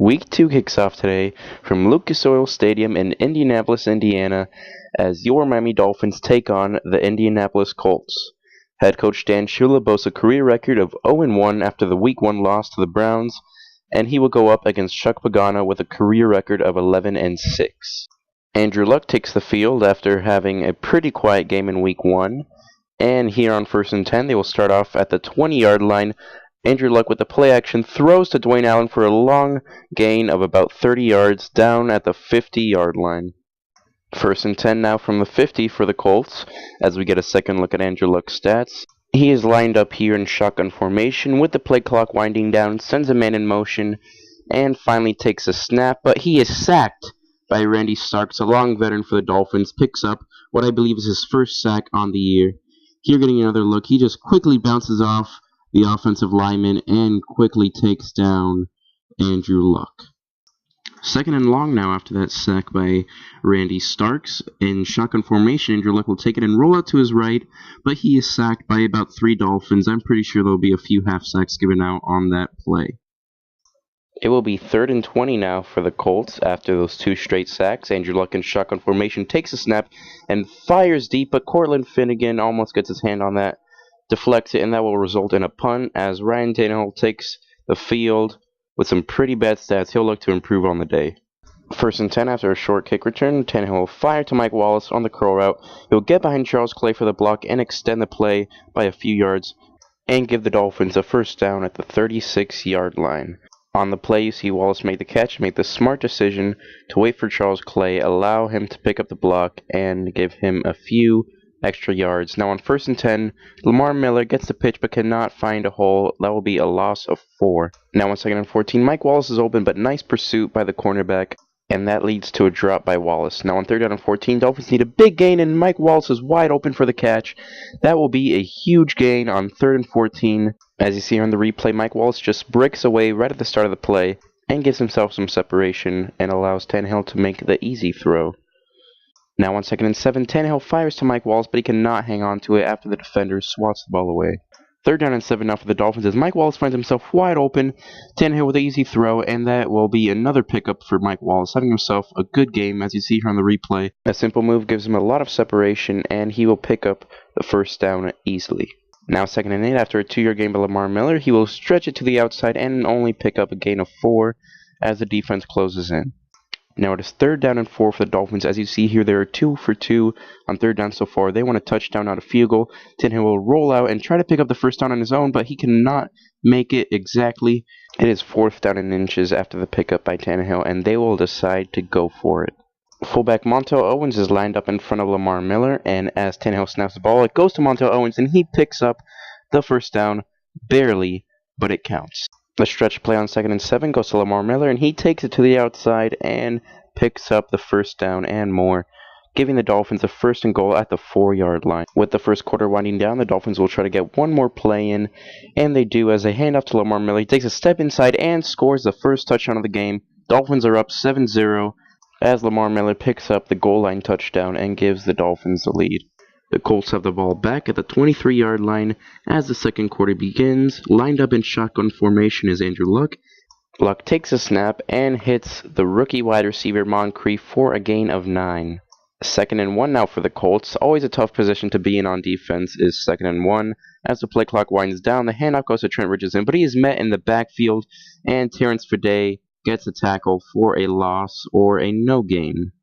Week 2 kicks off today from Lucas Oil Stadium in Indianapolis, Indiana, as your Miami Dolphins take on the Indianapolis Colts. Head coach Dan Shula boasts a career record of 0-1 after the Week 1 loss to the Browns, and he will go up against Chuck Pagano with a career record of 11-6. Andrew Luck takes the field after having a pretty quiet game in Week 1, and here on 1st and 10, they will start off at the 20-yard line. Andrew Luck with the play action throws to Dwayne Allen for a long gain of about 30 yards down at the 50-yard line. 1st and 10 now from the 50 for the Colts as we get a second look at Andrew Luck's stats. He is lined up here in shotgun formation with the play clock winding down, sends a man in motion, and finally takes a snap, but he is sacked by Randy Starks, a long veteran for the Dolphins, picks up what I believe is his first sack on the year. Here getting another look, he just quickly bounces off the offensive lineman and quickly takes down Andrew Luck. 2nd and long now after that sack by Randy Starks. In shotgun formation, Andrew Luck will take it and roll out to his right, but he is sacked by about 3 Dolphins. I'm pretty sure there will be a few half sacks given out on that play. It will be 3rd and 20 now for the Colts after those 2 straight sacks. Andrew Luck in shotgun formation takes a snap and fires deep, but Cortland Finnegan almost gets his hand on that, deflects it, and that will result in a punt as Ryan Tannehill takes the field with some pretty bad stats. He'll look to improve on the day. 1st and 10 after a short kick return. Tannehill will fire to Mike Wallace on the curl route. He'll get behind Charles Clay for the block and extend the play by a few yards and give the Dolphins a first down at the 36-yard line. On the play, you see Wallace make the catch, make the smart decision to wait for Charles Clay, allow him to pick up the block, and give him a few extra yards. Now on 1st and 10, Lamar Miller gets the pitch but cannot find a hole. That will be a loss of 4. Now on 2nd and 14, Mike Wallace is open, but nice pursuit by the cornerback, and that leads to a drop by Wallace. Now on 3rd down and 14, Dolphins need a big gain, and Mike Wallace is wide open for the catch. That will be a huge gain on 3rd and 14. As you see here on the replay, Mike Wallace just breaks away right at the start of the play and gives himself some separation and allows Tannehill to make the easy throw. Now on 2nd and 7, Tannehill fires to Mike Wallace, but he cannot hang on to it after the defender swats the ball away. 3rd down and 7 now for the Dolphins as Mike Wallace finds himself wide open. Tannehill with an easy throw, and that will be another pickup for Mike Wallace, having himself a good game as you see here on the replay. A simple move gives him a lot of separation, and he will pick up the first down easily. Now 2nd and 8 after a 2-yard gain by Lamar Miller. He will stretch it to the outside and only pick up a gain of 4 as the defense closes in. Now it is 3rd down and 4 for the Dolphins. As you see here, they are 2 for 2 on 3rd down so far. They want a touchdown, not a field goal. Tannehill will roll out and try to pick up the first down on his own, but he cannot make it exactly. It is 4th down and inches after the pickup by Tannehill, and they will decide to go for it. Fullback Montel Owens is lined up in front of Lamar Miller, and as Tannehill snaps the ball, it goes to Montel Owens, and he picks up the first down, barely, but it counts. The stretch play on 2nd and 7 goes to Lamar Miller, and he takes it to the outside and picks up the first down and more, giving the Dolphins a 1st and goal at the 4-yard line. With the first quarter winding down, the Dolphins will try to get one more play in, and they do as they hand off to Lamar Miller. He takes a step inside and scores the first touchdown of the game. Dolphins are up 7-0 as Lamar Miller picks up the goal line touchdown and gives the Dolphins the lead. The Colts have the ball back at the 23-yard line as the second quarter begins. Lined up in shotgun formation is Andrew Luck. Luck takes a snap and hits the rookie wide receiver Moncrief for a gain of 9. 2nd and 1 now for the Colts. Always a tough position to be in on defense is 2nd and 1. As the play clock winds down, the handoff goes to Trent Richardson, but he is met in the backfield, and Terrence Fede gets a tackle for a loss or a no gain.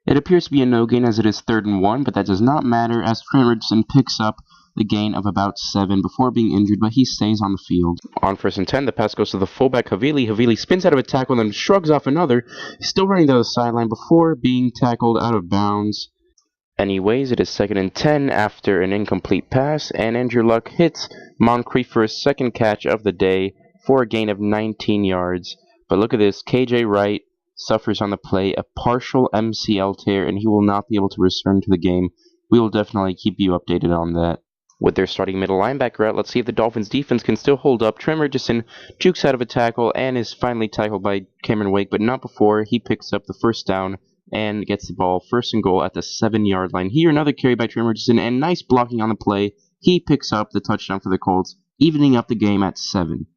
It appears to be a no gain as it is 3rd and 1, but that does not matter as Trent Richardson picks up the gain of about 7 before being injured, but he stays on the field. On 1st and 10, the pass goes to the fullback Havili. Havili spins out of a tackle and then shrugs off another. He's still running down the sideline before being tackled out of bounds. Anyways, it is 2nd and 10 after an incomplete pass, and Andrew Luck hits Moncrief for his second catch of the day for a gain of 19 yards. But look at this, KJ Wright suffers on the play a partial MCL tear, and he will not be able to return to the game. We will definitely keep you updated on that. With their starting middle linebacker out, let's see if the Dolphins defense can still hold up. Trent Richardson jukes out of a tackle and is finally tackled by Cameron Wake, but not before he picks up the first down and gets the ball 1st and goal at the 7-yard line. Here another carry by Trent Richardson and nice blocking on the play. He picks up the touchdown for the Colts, evening up the game at 7.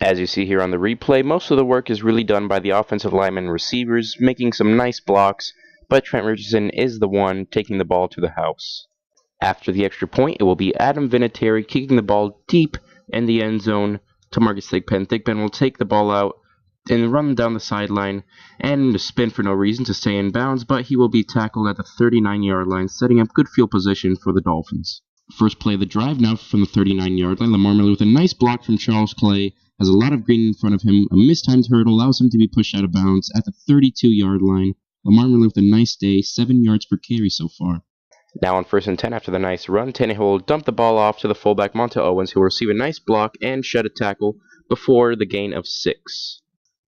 As you see here on the replay, most of the work is really done by the offensive linemen and receivers, making some nice blocks, but Trent Richardson is the one taking the ball to the house. After the extra point, it will be Adam Vinatieri kicking the ball deep in the end zone to Marcus Thigpen. Thigpen will take the ball out and run down the sideline and spin for no reason to stay in bounds, but he will be tackled at the 39-yard line, setting up good field position for the Dolphins. First play of the drive now from the 39-yard line. Lamar Miller with a nice block from Charles Clay. Has a lot of green in front of him. A mistimed hurdle allows him to be pushed out of bounds at the 32-yard line. Lamar Miller with a nice day, 7 yards per carry so far. Now on 1st and 10 after the nice run, Tannehill will dump the ball off to the fullback Monta Owens, who will receive a nice block and shed a tackle before the gain of 6.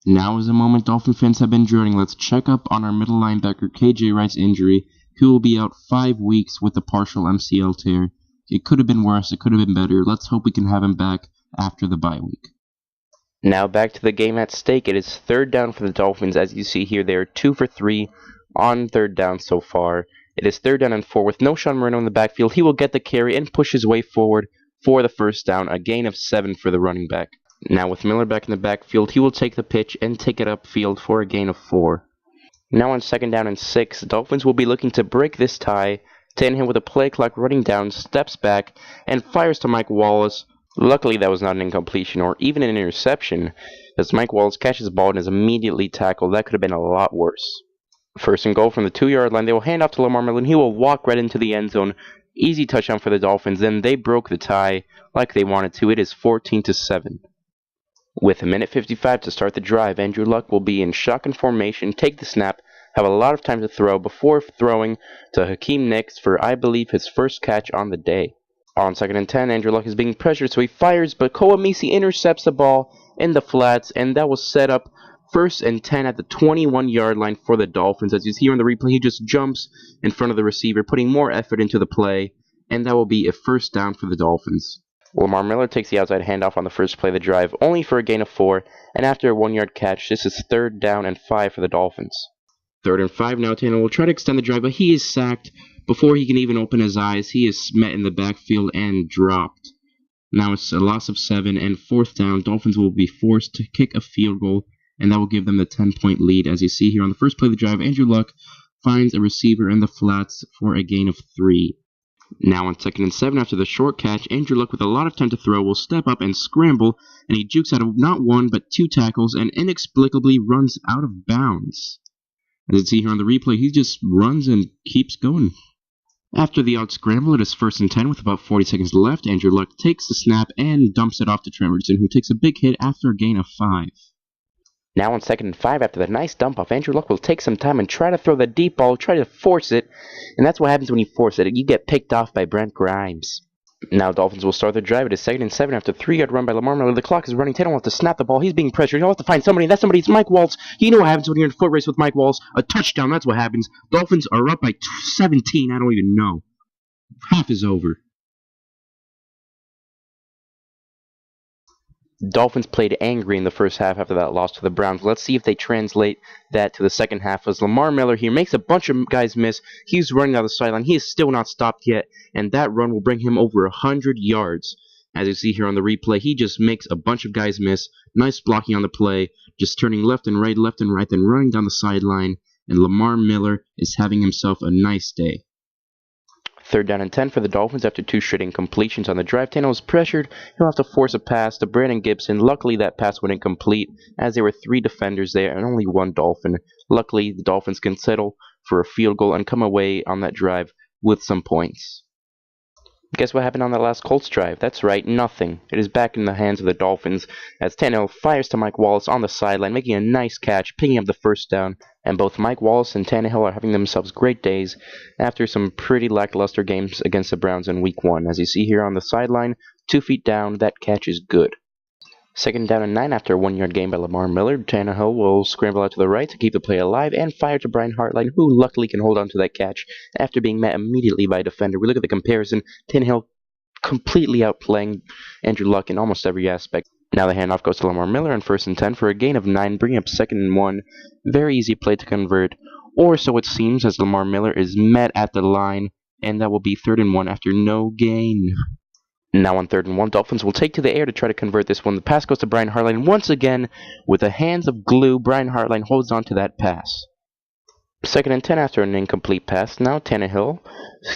Now is the moment Dolphin fans have been dreading. Let's check up on our middle linebacker KJ Wright's injury, who will be out 5 weeks with a partial MCL tear. It could have been worse, it could have been better. Let's hope we can have him back after the bye week. Now back to the game at stake. It is 3rd down for the Dolphins. As you see here, they are 2 for 3 on 3rd down so far. It is 3rd down and 4 with no Sean Moreno in the backfield. He will get the carry and push his way forward for the 1st down, a gain of 7 for the running back. Now with Miller back in the backfield, he will take the pitch and take it upfield for a gain of 4. Now on 2nd down and 6, the Dolphins will be looking to break this tie. Tannehill with a play clock running down, steps back, and fires to Mike Wallace. Luckily that was not an incompletion or even an interception, as Mike Wallace catches the ball and is immediately tackled. That could have been a lot worse. 1st and goal from the 2-yard line. They will hand off to Lamar Miller, and he will walk right into the end zone. Easy touchdown for the Dolphins. Then they broke the tie like they wanted to. It is 14-7. With 1:55 to start the drive, Andrew Luck will be in shotgun formation, take the snap, have a lot of time to throw before throwing to Hakeem Nicks for, I believe, his first catch on the day. On 2nd and 10, Andrew Luck is being pressured, so he fires, but Koamisi intercepts the ball in the flats, and that will set up 1st and 10 at the 21-yard line for the Dolphins. As you see here in the replay, he just jumps in front of the receiver, putting more effort into the play, and that will be a 1st down for the Dolphins. Lamar Miller takes the outside handoff on the first play of the drive, only for a gain of 4, and after a 1-yard catch, this is 3rd down and 5 for the Dolphins. 3rd and 5 now, Tannehill will try to extend the drive, but he is sacked before he can even open his eyes. He is met in the backfield and dropped. Now it's a loss of 7, and 4th down, Dolphins will be forced to kick a field goal, and that will give them the 10-point lead. As you see here on the first play of the drive, Andrew Luck finds a receiver in the flats for a gain of 3. Now on 2nd and 7 after the short catch, Andrew Luck with a lot of time to throw will step up and scramble, and he jukes out of not 1 but 2 tackles and inexplicably runs out of bounds. As you see here on the replay, he just runs and keeps going. After the odd scramble, it is 1st and 10 with about 40 seconds left. Andrew Luck takes the snap and dumps it off to Trent Richardson, who takes a big hit after a gain of 5. Now on 2nd and 5, after the nice dump off, Andrew Luck will take some time and try to throw the deep ball, try to force it, and that's what happens when you force it. You get picked off by Brent Grimes. Now Dolphins will start their drive. It is 2nd and 7 after a 3-yard run by Lamar Miller. The clock is running. Tatum wants to snap the ball. He's being pressured. He'll have to find somebody, and that somebody is Mike Waltz. You know what happens when you're in a foot race with Mike Waltz. A touchdown, that's what happens. Dolphins are up by 17. I don't even know. Half is over. Dolphins played angry in the first half after that loss to the Browns. Let's see if they translate that to the second half, as Lamar Miller here makes a bunch of guys miss. He's running down the sideline. He is still not stopped yet, and that run will bring him over 100 yards. As you see here on the replay, he just makes a bunch of guys miss. Nice blocking on the play, just turning left and right, then running down the sideline, and Lamar Miller is having himself a nice day. 3rd down and 10 for the Dolphins after 2 straight incompletions on the drive. Tannehill is pressured. He'll have to force a pass to Brandon Gibson. Luckily, that pass went incomplete, as there were 3 defenders there and only 1 Dolphin. Luckily, the Dolphins can settle for a field goal and come away on that drive with some points. Guess what happened on that last Colts drive? That's right, nothing. It is back in the hands of the Dolphins as Tannehill fires to Mike Wallace on the sideline, making a nice catch, picking up the 1st down. And both Mike Wallace and Tannehill are having themselves great days after some pretty lackluster games against the Browns in Week 1. As you see here on the sideline, 2 feet down, that catch is good. 2nd down and 9 after a 1-yard gain by Lamar Miller. Tannehill will scramble out to the right to keep the play alive and fire to Brian Hartline, who luckily can hold on to that catch after being met immediately by a defender. We look at the comparison. Tannehill completely outplaying Andrew Luck in almost every aspect. Now the handoff goes to Lamar Miller on 1st and 10 for a gain of 9, bringing up 2nd and 1. Very easy play to convert, or so it seems, as Lamar Miller is met at the line, and that will be 3rd and 1 after no gain. Now on 3rd and 1, Dolphins will take to the air to try to convert this one. The pass goes to Brian Hartline once again with the hands of glue. Brian Hartline holds on to that pass. 2nd and 10 after an incomplete pass. Now Tannehill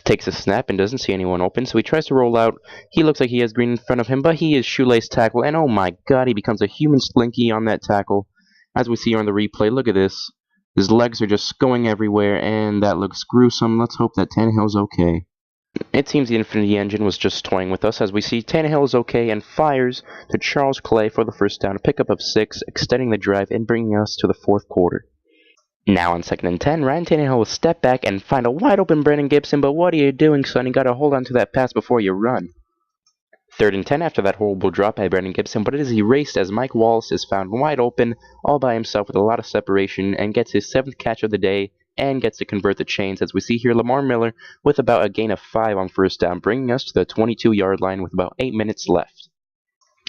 takes a snap and doesn't see anyone open, so he tries to roll out. He looks like he has green in front of him, but he is shoelace tackle, and oh my god, he becomes a human slinky on that tackle. As we see on the replay, look at this. His legs are just going everywhere, and that looks gruesome. Let's hope that Tannehill's okay. It seems the Infinity Engine was just toying with us, as we see Tannehill is okay and fires to Charles Clay for the first down, a pickup of 6, extending the drive and bringing us to the 4th quarter. Now on 2nd and 10, Ryan Tannehill will step back and find a wide open Brandon Gibson, but what are you doing, son? You gotta hold on to that pass before you run. 3rd and 10 after that horrible drop by Brandon Gibson, but it is erased as Mike Wallace is found wide open, all by himself with a lot of separation, and gets his 7th catch of the day, and gets to convert the chains, as we see here Lamar Miller with about a gain of 5 on 1st down, bringing us to the 22-yard line with about 8 minutes left.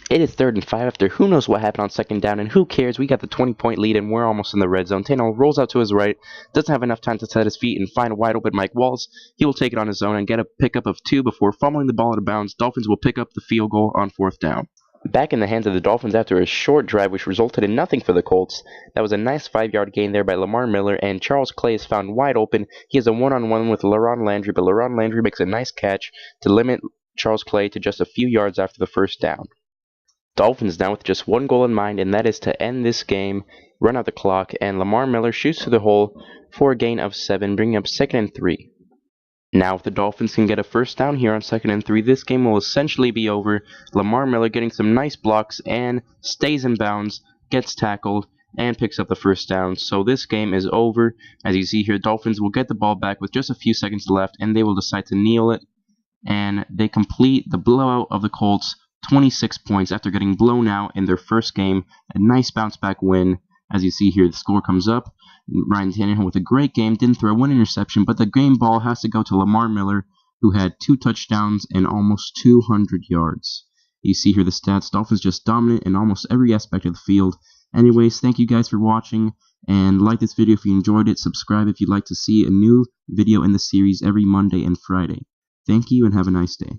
It is 3rd and 5 after who knows what happened on 2nd down, and who cares? We got the 20-point lead, and we're almost in the red zone. Tannehill rolls out to his right, doesn't have enough time to set his feet and find a wide open Mike Wallace. He will take it on his own and get a pickup of 2 before fumbling the ball out of bounds. Dolphins will pick up the field goal on 4th down. Back in the hands of the Dolphins after a short drive which resulted in nothing for the Colts. That was a nice 5-yard gain there by Lamar Miller, and Charles Clay is found wide open. He has a one-on-one with LaRon Landry, but LaRon Landry makes a nice catch to limit Charles Clay to just a few yards after the 1st down. Dolphins now with just one goal in mind, and that is to end this game, run out the clock, and Lamar Miller shoots to the hole for a gain of 7, bringing up 2nd and 3. Now, if the Dolphins can get a 1st down here on 2nd and 3, this game will essentially be over. Lamar Miller getting some nice blocks and stays in bounds, gets tackled, and picks up the 1st down. So this game is over. As you see here, Dolphins will get the ball back with just a few seconds left, and they will decide to kneel it. And they complete the blowout of the Colts, 26 points after getting blown out in their 1st game. A nice bounce-back win. As you see here, the score comes up. Ryan Tannehill with a great game, didn't throw one interception, but the game ball has to go to Lamar Miller, who had 2 touchdowns and almost 200 yards. You see here the stats. Dolphins just dominant in almost every aspect of the field. Anyways, thank you guys for watching, and like this video if you enjoyed it. Subscribe if you'd like to see a new video in the series every Monday and Friday. Thank you, and have a nice day.